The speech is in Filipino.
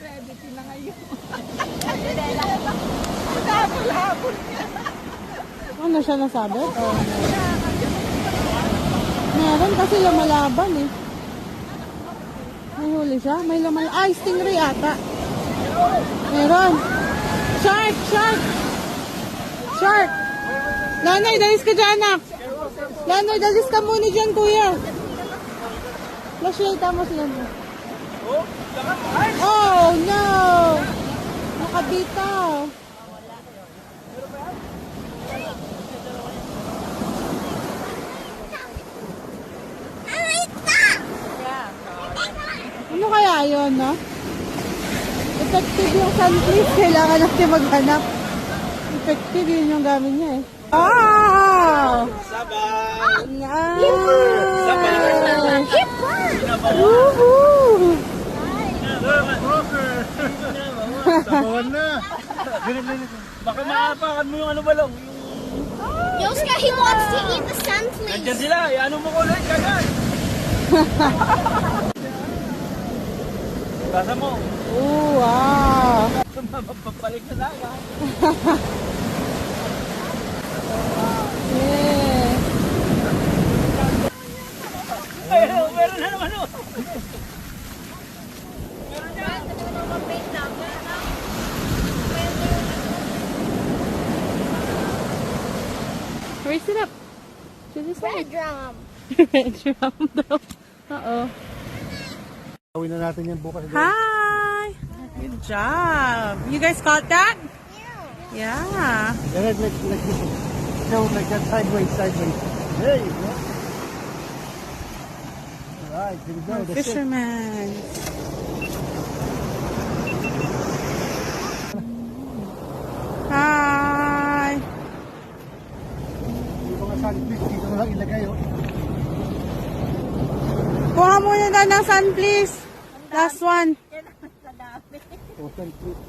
celebrity na ngayon. Habol-habol niya. Ano siya nasabi? Oh, meron kasi lumalaban eh. May huli siya? May laman. Ay, stingray ata. Meron. Shark! Shark! Shark! Nanay, dalis ka dyan, anak. Nanay, dalis ka muna dyan, kuya. Flashlight mo siya. Oh, no! Nakabitaw. Ano kaya yun, no? Effective yung sunfleece. Kailangan natin maghanap. Effective yun yung gamit niya eh. Oh! Sabay! Sabay! Hipper! Woohoo! Sabawan na! Baka maapakan mo yung ano balong. Yoska, he wants to eat the sunfleece. Nandiyan sila, ano mo ko ulit, kagad! Basa mo. Oh, wow! Mapapalik na daga. Yeah. Ay, meron na naman o. Raise it up. To the side. Drum. Drum daw. Uh-oh. Gawin na natin yan bukas. Hi! Good job. You guys caught that? Yeah. Like that, sideways. There you go. Alright, here we go. That's it. Fisherman. Hi! Yung mga sunfish, dito na lang ilagay oh. Kuha muna na ng sun, please. Last one. Oh, sunfish.